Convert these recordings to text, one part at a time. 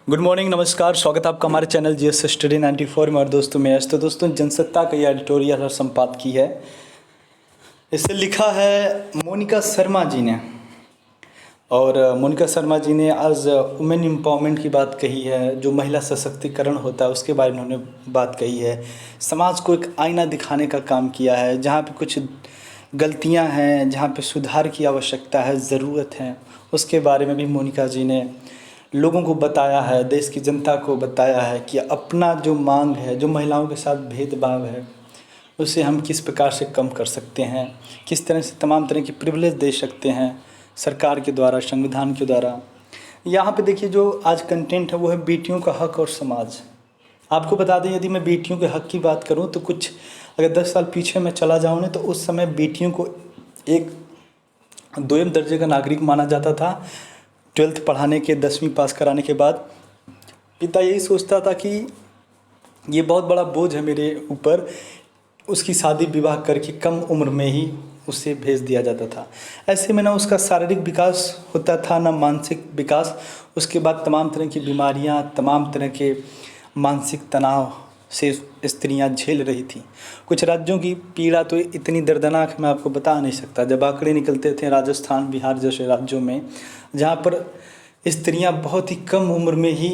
Good morning, नमस्कार। स्वागत है आपका हमारे चैनल जीएस स्टडी 94 में। और दोस्तों मैं तो दोस्तों जनसत्ता का ये एडिटोरियल और संपादकीय है। इसे लिखा है मोनिका शर्मा जी ने। और मोनिका शर्मा जी ने आज वुमेन एम्पावरमेंट की बात कही है, जो महिला सशक्तिकरण होता है उसके बारे में उन्होंने बात कही है। समाज को एक आईना दिखाने का काम किया है, जहाँ पे कुछ गलतियाँ हैं, जहाँ पे सुधार की आवश्यकता है, ज़रूरत है, उसके बारे में भी मोनिका जी ने लोगों को बताया है, देश की जनता को बताया है कि अपना जो मांग है, जो महिलाओं के साथ भेदभाव है, उसे हम किस प्रकार से कम कर सकते हैं, किस तरह से तमाम तरह की प्रिविलेज दे सकते हैं सरकार के द्वारा, संविधान के द्वारा। यहाँ पे देखिए जो आज कंटेंट है वो है बेटियों का हक और समाज। आपको बता दें, यदि मैं बेटियों के हक की बात करूँ तो कुछ अगर 10 साल पीछे मैं चला जाऊँ ना, तो उस समय बेटियों को एक दोयम दर्जे का नागरिक माना जाता था। 12th पढ़ाने के 10वीं पास कराने के बाद पिता यही सोचता था कि ये बहुत बड़ा बोझ है मेरे ऊपर, उसकी शादी विवाह करके कम उम्र में ही उसे भेज दिया जाता था। ऐसे में ना उसका शारीरिक विकास होता था, ना मानसिक विकास। उसके बाद तमाम तरह की बीमारियां, तमाम तरह के मानसिक तनाव से स्त्रियां झेल रही थी। कुछ राज्यों की पीड़ा तो इतनी दर्दनाक मैं आपको बता नहीं सकता। जब आंकड़े निकलते थे राजस्थान, बिहार जैसे राज्यों में, जहाँ पर स्त्रियां बहुत ही कम उम्र में ही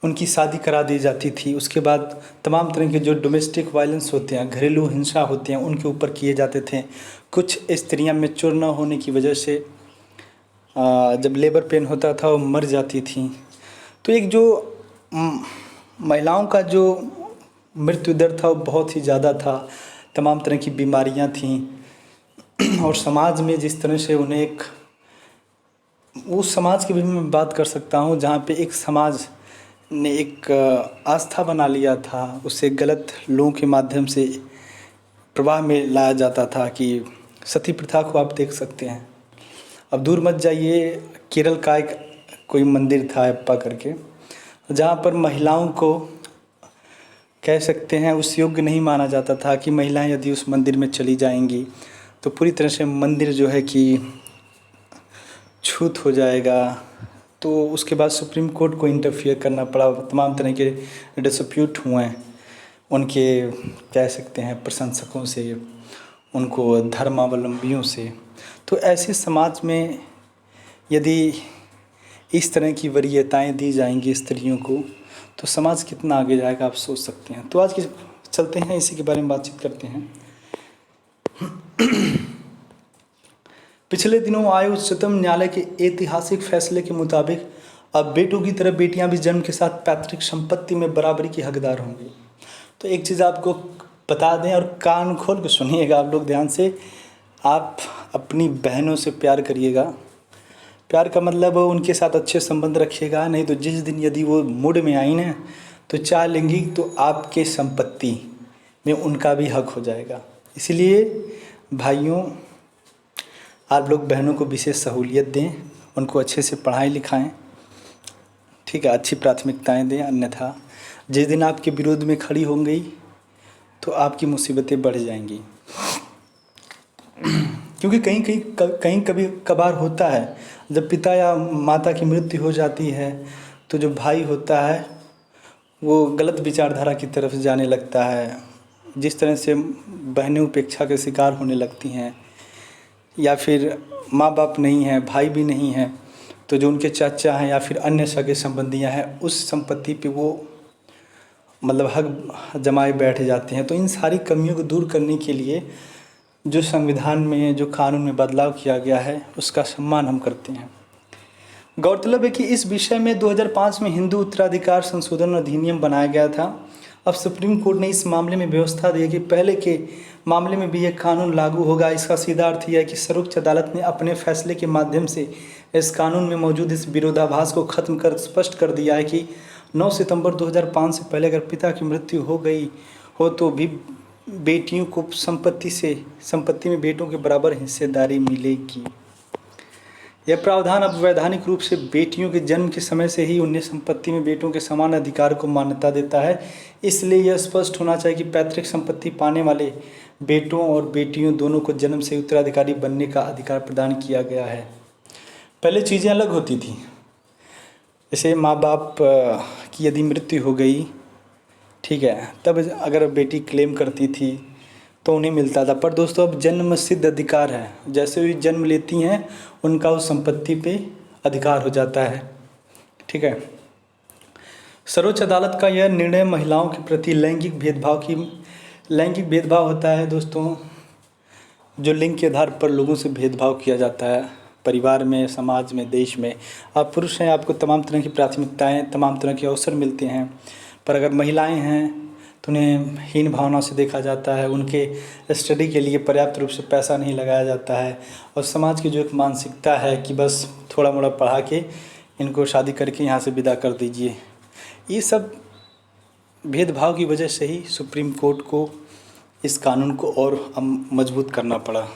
उनकी शादी करा दी जाती थी। उसके बाद तमाम तरह के जो डोमेस्टिक वायलेंस होते हैं, घरेलू हिंसा होते हैं, उनके ऊपर किए जाते थे। कुछ स्त्रियां मैच्योर न होने की वजह से जब लेबर पेन होता था वो मर जाती थी। तो एक जो महिलाओं का जो मृत्यु दर था वो बहुत ही ज़्यादा था। तमाम तरह की बीमारियां थीं और समाज में जिस तरह से उन्हें एक उस समाज की भी मैं बात कर सकता हूँ जहाँ पे एक समाज ने एक आस्था बना लिया था, उसे गलत लोगों के माध्यम से प्रवाह में लाया जाता था। कि सती प्रथा को आप देख सकते हैं। अब दूर मत जाइए, केरल का एक कोई मंदिर था अप्पा करके, जहाँ पर महिलाओं को कह सकते हैं उस योग्य नहीं माना जाता था कि महिलाएं यदि उस मंदिर में चली जाएंगी तो पूरी तरह से मंदिर जो है कि छूत हो जाएगा। तो उसके बाद सुप्रीम कोर्ट को इंटरफियर करना पड़ा। तमाम तरह के डिस्प्यूट हुए उनके कह सकते हैं प्रशंसकों से, उनको धर्मावलंबियों से। तो ऐसे समाज में यदि इस तरह की वरीयताएं दी जाएंगी स्त्रियों को तो समाज कितना आगे जाएगा आप सोच सकते हैं। तो आज के चलते हैं, इसी के बारे में बातचीत करते हैं। पिछले दिनों आए उच्चतम न्यायालय के ऐतिहासिक फैसले के मुताबिक अब बेटों की तरह बेटियां भी जन्म के साथ पैतृक संपत्ति में बराबरी की हकदार होंगी। तो एक चीज़ आपको बता दें और कान खोल के सुनिएगा आप लोग ध्यान से। आप अपनी बहनों से प्यार करिएगा। प्यार का मतलब उनके साथ अच्छे संबंध रखिएगा, नहीं तो जिस दिन यदि वो मूड में आई ना तो चाह लेंगी तो आपके संपत्ति में उनका भी हक हो जाएगा। इसलिए भाइयों, आप लोग बहनों को विशेष सहूलियत दें, उनको अच्छे से पढ़ाएं लिखाएं, ठीक है, अच्छी प्राथमिकताएं दें। अन्यथा जिस दिन आपके विरोध में खड़ी होंगी तो आपकी मुसीबतें बढ़ जाएंगी। क्योंकि कहीं कभी कभार होता है जब पिता या माता की मृत्यु हो जाती है तो जो भाई होता है वो गलत विचारधारा की तरफ जाने लगता है। जिस तरह से बहनें उपेक्षा के शिकार होने लगती हैं, या फिर माँ बाप नहीं है, भाई भी नहीं है, तो जो उनके चाचा हैं या फिर अन्य सगे संबंधियाँ हैं उस संपत्ति पे वो मतलब हक जमाए बैठ जाते हैं। तो इन सारी कमियों को दूर करने के लिए जो संविधान में, जो कानून में बदलाव किया गया है उसका सम्मान हम करते हैं। गौरतलब है कि इस विषय में 2005 में हिंदू उत्तराधिकार संशोधन अधिनियम बनाया गया था। अब सुप्रीम कोर्ट ने इस मामले में व्यवस्था दी है कि पहले के मामले में भी यह कानून लागू होगा। इसका सीधा अर्थ यह है कि सर्वोच्च अदालत ने अपने फैसले के माध्यम से इस कानून में मौजूद इस विरोधाभास को खत्म कर स्पष्ट कर दिया है कि 9 सितंबर 2005 से पहले अगर पिता की मृत्यु हो गई हो तो भी बेटियों को संपत्ति में बेटों के बराबर हिस्सेदारी मिलेगी। यह प्रावधान अब वैधानिक रूप से बेटियों के जन्म के समय से ही उन्हें संपत्ति में बेटों के समान अधिकार को मान्यता देता है। इसलिए यह स्पष्ट होना चाहिए कि पैतृक संपत्ति पाने वाले बेटों और बेटियों दोनों को जन्म से उत्तराधिकारी बनने का अधिकार प्रदान किया गया है। पहले चीज़ें अलग होती थी। जैसे माँ बाप की यदि मृत्यु हो गई, ठीक है, तब अगर बेटी क्लेम करती थी तो उन्हें मिलता था। पर दोस्तों अब जन्म सिद्ध अधिकार है, जैसे ही जन्म लेती हैं उनका उस संपत्ति पे अधिकार हो जाता है, ठीक है। सर्वोच्च अदालत का यह निर्णय महिलाओं के प्रति लैंगिक भेदभाव होता है दोस्तों, जो लिंग के आधार पर लोगों से भेदभाव किया जाता है परिवार में, समाज में, देश में। आप पुरुष हैं, आपको तमाम तरह की प्राथमिकताएं, तमाम तरह के अवसर मिलते हैं, पर अगर महिलाएं हैं तो उन्हें हीन भावना से देखा जाता है, उनके स्टडी के लिए पर्याप्त रूप से पैसा नहीं लगाया जाता है, और समाज की जो एक मानसिकता है कि बस थोड़ा मोड़ा पढ़ा के इनको शादी करके यहाँ से विदा कर दीजिए, ये सब भेदभाव की वजह से ही सुप्रीम कोर्ट को इस कानून को और मजबूत करना पड़ा।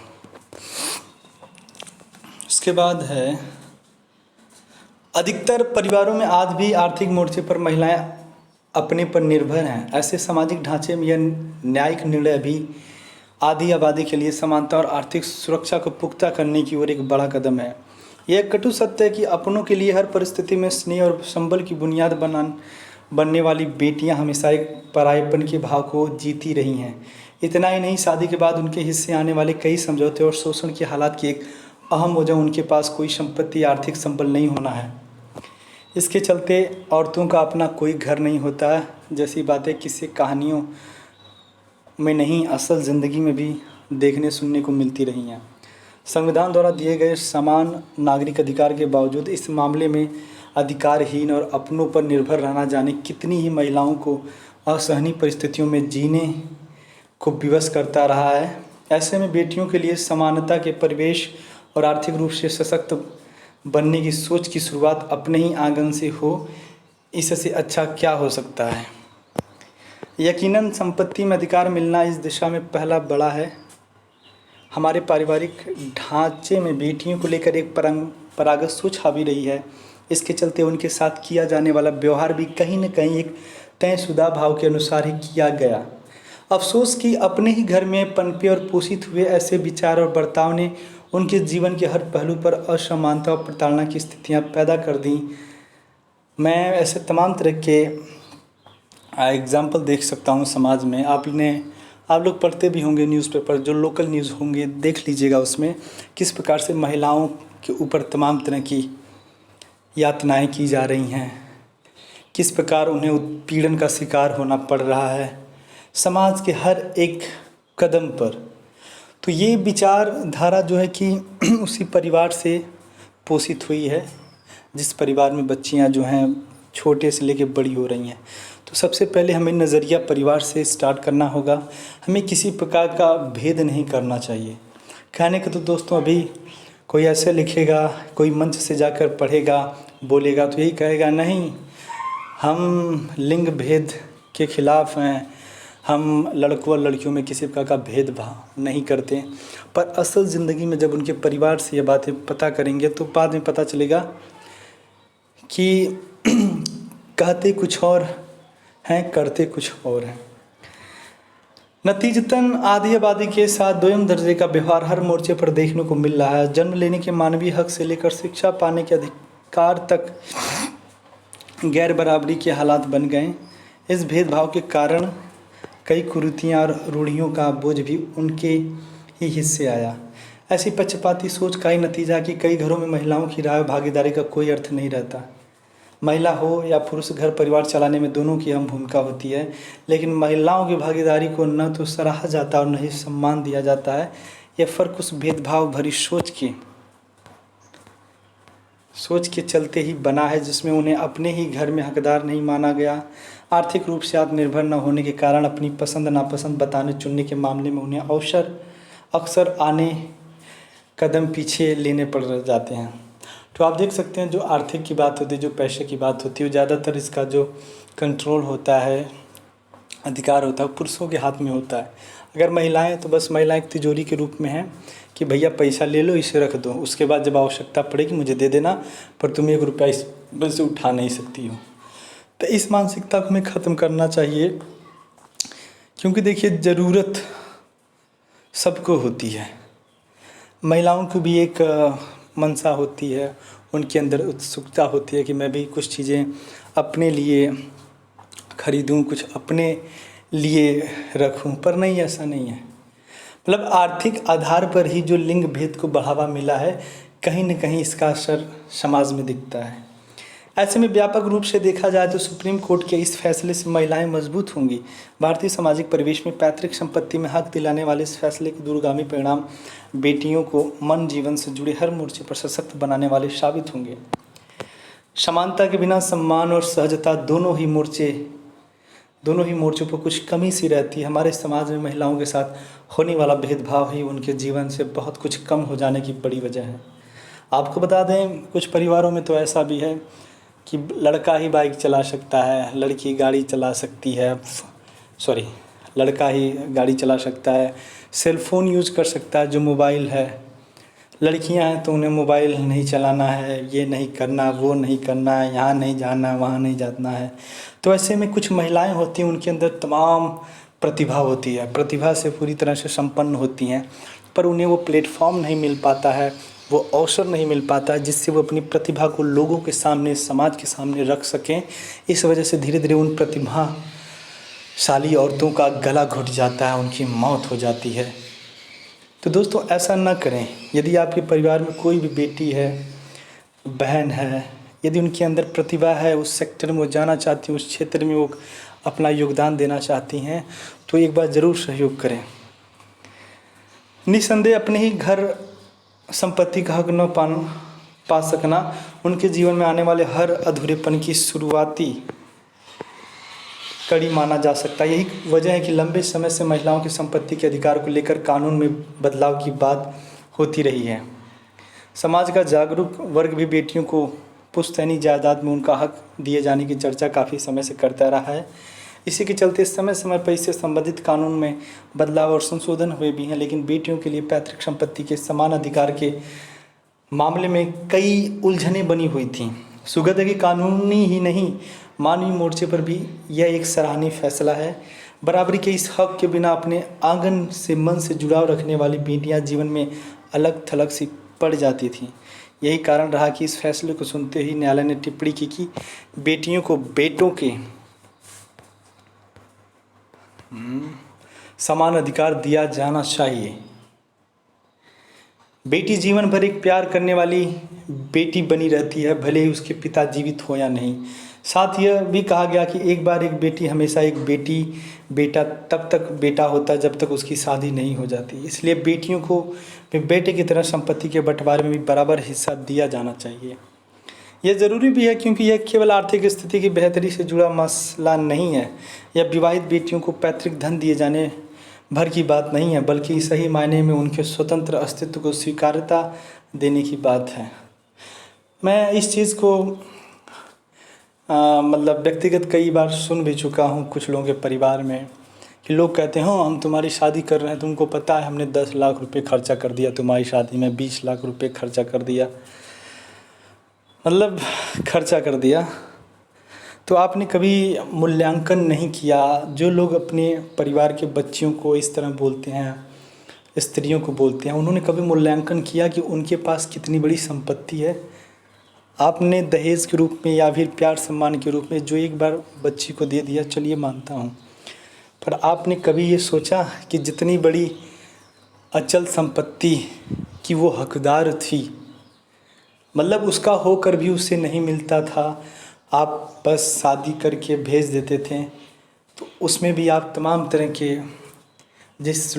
उसके बाद है, अधिकतर परिवारों में आज भी आर्थिक मोर्चे पर महिलाएं अपने पर निर्भर हैं। ऐसे सामाजिक ढांचे में यह न्यायिक निर्णय भी आधी आबादी के लिए समानता और आर्थिक सुरक्षा को पुख्ता करने की ओर एक बड़ा कदम है। यह कटु सत्य है कि अपनों के लिए हर परिस्थिति में स्नेह और संबल की बुनियाद बनने वाली बेटियां हमेशा एक परायेपन के भाव को जीती रही हैं। इतना ही नहीं, शादी के बाद उनके हिस्से आने वाले कई समझौते और शोषण के हालात की एक अहम वजह उनके पास कोई संपत्ति, आर्थिक संबल नहीं होना है। इसके चलते औरतों का अपना कोई घर नहीं होता है, जैसी बातें किसी कहानियों में नहीं, असल ज़िंदगी में भी देखने सुनने को मिलती रही हैं। संविधान द्वारा दिए गए समान नागरिक अधिकार के बावजूद इस मामले में अधिकारहीन और अपनों पर निर्भर रहना जाने कितनी ही महिलाओं को असहनीय परिस्थितियों में जीने को विवश करता रहा है। ऐसे में बेटियों के लिए समानता के परिवेश और आर्थिक रूप से सशक्त बनने की सोच की शुरुआत अपने ही आंगन से हो, इससे अच्छा क्या हो सकता है। यकीनन संपत्ति में अधिकार मिलना इस दिशा में पहला बड़ा है। हमारे पारिवारिक ढांचे में बेटियों को लेकर एक परंपरागत सोच हावी रही है। इसके चलते उनके साथ किया जाने वाला व्यवहार भी कहीं न कहीं एक तयशुदा भाव के अनुसार ही किया गया। अफसोस कि अपने ही घर में पनपे और पोषित हुए ऐसे विचार और बर्ताव ने उनके जीवन के हर पहलू पर असमानता और प्रताड़ना की स्थितियां पैदा कर दी। मैं ऐसे तमाम तरह के एग्जाम्पल देख सकता हूं समाज में। आप लोग पढ़ते भी होंगे न्यूज़पेपर, जो लोकल न्यूज़ होंगे देख लीजिएगा, उसमें किस प्रकार से महिलाओं के ऊपर तमाम तरह की यातनाएं की जा रही हैं, किस प्रकार उन्हें उत्पीड़न का शिकार होना पड़ रहा है समाज के हर एक कदम पर। तो ये विचारधारा जो है कि उसी परिवार से पोषित हुई है जिस परिवार में बच्चियां जो हैं छोटे से लेकर बड़ी हो रही हैं। तो सबसे पहले हमें नज़रिया परिवार से स्टार्ट करना होगा। हमें किसी प्रकार का भेद नहीं करना चाहिए। कहने को तो दोस्तों अभी कोई ऐसे लिखेगा, कोई मंच से जाकर पढ़ेगा, बोलेगा तो यही कहेगा नहीं, हम लिंग भेद के खिलाफ़ हैं, हम लड़कों और लड़कियों में किसी प्रकार का भेदभाव नहीं करते। पर असल ज़िंदगी में जब उनके परिवार से ये बातें पता करेंगे तो बाद में पता चलेगा कि कहते कुछ और हैं, करते कुछ और हैं। नतीजतन आधी आबादी के साथ दोयम दर्जे का व्यवहार हर मोर्चे पर देखने को मिल रहा है। जन्म लेने के मानवीय हक से लेकर शिक्षा पाने के अधिकार तक गैर बराबरी के हालात बन गए। इस भेदभाव के कारण कई कुरीतियाँ और रूढ़ियों का बोझ भी उनके ही हिस्से आया। ऐसी पक्षपाती सोच का ही नतीजा कि कई घरों में महिलाओं की राय भागीदारी का कोई अर्थ नहीं रहता। महिला हो या पुरुष, घर परिवार चलाने में दोनों की अहम भूमिका होती है, लेकिन महिलाओं की भागीदारी को न तो सराहा जाता और न ही सम्मान दिया जाता है। यह फ़र्क उस भेदभाव भरी सोच के चलते ही बना है जिसमें उन्हें अपने ही घर में हकदार नहीं माना गया। आर्थिक रूप से आत्मनिर्भर न होने के कारण अपनी पसंद नापसंद बताने चुनने के मामले में उन्हें अक्सर आने कदम पीछे लेने पड़ जाते हैं। तो आप देख सकते हैं, जो आर्थिक की बात होती है, जो पैसे की बात होती है, ज़्यादातर इसका जो कंट्रोल होता है, अधिकार होता है, पुरुषों के हाथ में होता है। अगर महिलाएं, तो बस महिलाएं एक तिजोरी के रूप में हैं कि भैया पैसा ले लो, इसे रख दो, उसके बाद जब आवश्यकता पड़ेगी मुझे दे देना, पर तुम 1 रुपया इस से उठा नहीं सकती हो। तो इस मानसिकता को हमें ख़त्म करना चाहिए, क्योंकि देखिए ज़रूरत सबको होती है। महिलाओं को भी एक मंशा होती है, उनके अंदर उत्सुकता होती है कि मैं भी कुछ चीज़ें अपने लिए खरीदूं, कुछ अपने लिए रखूं, पर नहीं, ऐसा नहीं है। मतलब आर्थिक आधार पर ही जो लिंग भेद को बढ़ावा मिला है, कहीं न कहीं इसका असर समाज में दिखता है। ऐसे में व्यापक रूप से देखा जाए तो सुप्रीम कोर्ट के इस फैसले से महिलाएं मजबूत होंगी। भारतीय सामाजिक परिवेश में पैतृक संपत्ति में हक दिलाने वाले इस फैसले के दूरगामी परिणाम बेटियों को मन जीवन से जुड़े हर मोर्चे पर सशक्त बनाने वाले साबित होंगे। समानता के बिना सम्मान और सहजता दोनों ही मोर्चों पर कुछ कमी सी रहती है। हमारे समाज में महिलाओं के साथ होने वाला भेदभाव ही उनके जीवन से बहुत कुछ कम हो जाने की बड़ी वजह है। आपको बता दें, कुछ परिवारों में तो ऐसा भी है कि लड़का ही बाइक चला सकता है, लड़की गाड़ी चला सकती है, लड़का ही गाड़ी चला सकता है, सेल फ़ोन यूज़ कर सकता है जो मोबाइल है। लड़कियां हैं तो उन्हें मोबाइल नहीं चलाना है, ये नहीं करना, वो नहीं करना है, यहाँ नहीं जाना, वहाँ नहीं जाना है। तो ऐसे में कुछ महिलाएं होती हैं, उनके अंदर तमाम प्रतिभा होती है, प्रतिभा से पूरी तरह से संपन्न होती हैं, पर उन्हें वो प्लेटफॉर्म नहीं मिल पाता है, वो अवसर नहीं मिल पाता है जिससे वो अपनी प्रतिभा को लोगों के सामने, समाज के सामने रख सकें। इस वजह से धीरे धीरे उन प्रतिभाशाली औरतों का गला घुट जाता है, उनकी मौत हो जाती है। तो दोस्तों, ऐसा न करें। यदि आपके परिवार में कोई भी बेटी है, बहन है, यदि उनके अंदर प्रतिभा है, उस सेक्टर में वो जाना चाहती हैं, उस क्षेत्र में वो अपना योगदान देना चाहती हैं, तो एक बार ज़रूर सहयोग करें। निस्संदेह अपने ही घर संपत्ति का हक न पा सकना उनके जीवन में आने वाले हर अधूरेपन की शुरुआती कड़ी माना जा सकता है। यही वजह है कि लंबे समय से महिलाओं की संपत्ति के अधिकार को लेकर कानून में बदलाव की बात होती रही है। समाज का जागरूक वर्ग भी बेटियों को पुश्तैनी जायदाद में उनका हक दिए जाने की चर्चा काफ़ी समय से करता रहा है। इसी के चलते समय समय पर इससे संबंधित कानून में बदलाव और संशोधन हुए भी हैं, लेकिन बेटियों के लिए पैतृक संपत्ति के समान अधिकार के मामले में कई उलझनें बनी हुई थीं। सुगत है कि कानूनी ही नहीं, मानवीय मोर्चे पर भी यह एक सराहनीय फैसला है। बराबरी के इस हक के बिना अपने आंगन से मन से जुड़ाव रखने वाली बेटियां जीवन में अलग थलग सी पड़ जाती थीं। यही कारण रहा कि इस फैसले को सुनते ही न्यायालय ने टिप्पणी की कि बेटियों को बेटों के समान अधिकार दिया जाना चाहिए। बेटी जीवन भर एक प्यार करने वाली बेटी बनी रहती है, भले ही उसके पिता जीवित हो या नहीं। साथ यह भी कहा गया कि एक बार एक बेटी हमेशा एक बेटा तब तक बेटा होता है जब तक उसकी शादी नहीं हो जाती। इसलिए बेटियों को बेटे की तरह संपत्ति के बंटवारे में भी बराबर हिस्सा दिया जाना चाहिए। यह ज़रूरी भी है क्योंकि यह केवल आर्थिक स्थिति की बेहतरी से जुड़ा मसला नहीं है। यह विवाहित बेटियों को पैतृक धन दिए जाने भर की बात नहीं है, बल्कि सही मायने में उनके स्वतंत्र अस्तित्व को स्वीकार्यता देने की बात है। मैं इस चीज़ को मतलब व्यक्तिगत कई बार सुन भी चुका हूँ कुछ लोगों के परिवार में कि लोग कहते हैं, हाँ हम तुम्हारी शादी कर रहे हैं, तुमको पता है हमने 10 लाख रुपए खर्चा कर दिया तुम्हारी शादी में, 20 लाख रुपए खर्चा कर दिया, मतलब खर्चा कर दिया। तो आपने कभी मूल्यांकन नहीं किया। जो लोग अपने परिवार के बच्चियों को इस तरह बोलते हैं, स्त्रियों को बोलते हैं, उन्होंने कभी मूल्यांकन किया कि उनके पास कितनी बड़ी संपत्ति है। आपने दहेज के रूप में या फिर प्यार सम्मान के रूप में जो एक बार बच्ची को दे दिया, चलिए मानता हूँ, पर आपने कभी ये सोचा कि जितनी बड़ी अचल संपत्ति की वो हकदार थी, मतलब उसका होकर भी उसे नहीं मिलता था, आप बस शादी करके भेज देते थे, तो उसमें भी आप तमाम तरह के जिस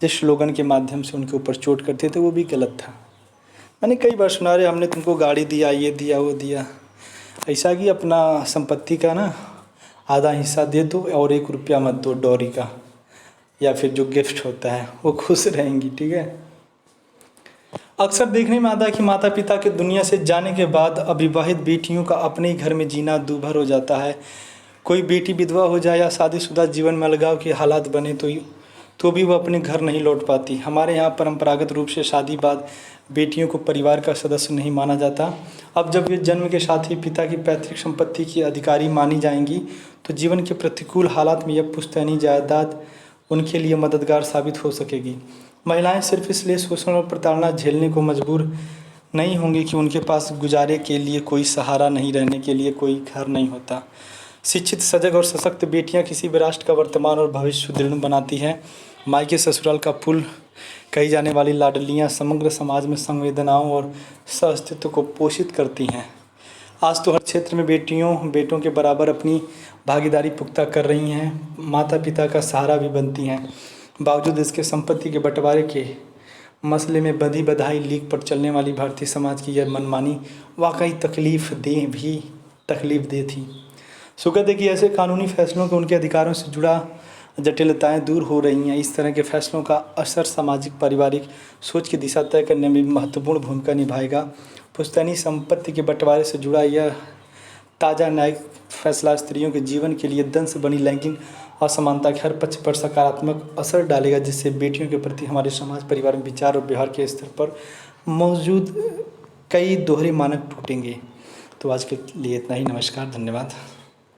स्लोगन के माध्यम से उनके ऊपर चोट करते थे, वो भी गलत था। मैंने कई बार सुना, रहे हमने तुमको गाड़ी दिया, ये दिया, वो दिया। ऐसा कि अपना संपत्ति का ना आधा हिस्सा दे दो और 1 रुपया मत दो डौरी का, या फिर जो गिफ्ट होता है, वो खुश रहेंगी। ठीक है। अक्सर देखने में आता है कि माता पिता के दुनिया से जाने के बाद अविवाहित बेटियों का अपने ही घर में जीना दूभर हो जाता है। कोई बेटी विधवा हो जाए या शादीशुदा जीवन में अलगाव के हालात बने तो भी वह अपने घर नहीं लौट पाती। हमारे यहाँ परंपरागत रूप से शादी बाद बेटियों को परिवार का सदस्य नहीं माना जाता। अब जब वे जन्म के साथ ही पिता की पैतृक संपत्ति की अधिकारी मानी जाएंगी, तो जीवन के प्रतिकूल हालात में यह पुश्तैनी जायदाद उनके लिए मददगार साबित हो सकेगी। महिलाएं सिर्फ इसलिए शोषण और प्रताड़ना झेलने को मजबूर नहीं होंगे कि उनके पास गुजारे के लिए कोई सहारा नहीं, रहने के लिए कोई घर नहीं होता। शिक्षित, सजग और सशक्त बेटियां किसी भी राष्ट्र का वर्तमान और भविष्य सुदृढ़ बनाती हैं। मायके ससुराल का पुल कही जाने वाली लाडलियां समग्र समाज में संवेदनाओं और सह-अस्तित्व को पोषित करती हैं। आज तो हर क्षेत्र में बेटियों बेटों के बराबर अपनी भागीदारी पुख्ता कर रही हैं, माता पिता का सहारा भी बनती हैं। बावजूद इसके संपत्ति के बंटवारे के मसले में बंधी बधाई लीक पर चलने वाली भारतीय समाज की यह मनमानी वाकई तकलीफ दे थी। शुक्र है कि ऐसे कानूनी फैसलों के उनके अधिकारों से जुड़ा जटिलताएं दूर हो रही हैं। इस तरह के फैसलों का असर सामाजिक पारिवारिक सोच की दिशा तय करने में महत्वपूर्ण भूमिका निभाएगा। पुश्तैनी संपत्ति के बंटवारे से जुड़ा यह ताज़ा न्यायिक फैसला स्त्रियों के जीवन के लिए दंश बनी लैंगिक असमानता के हर पक्ष पर सकारात्मक असर डालेगा, जिससे बेटियों के प्रति हमारे समाज, परिवार में विचार और व्यवहार के स्तर पर मौजूद कई दोहरे मानक टूटेंगे। तो आज के लिए इतना ही। नमस्कार, धन्यवाद।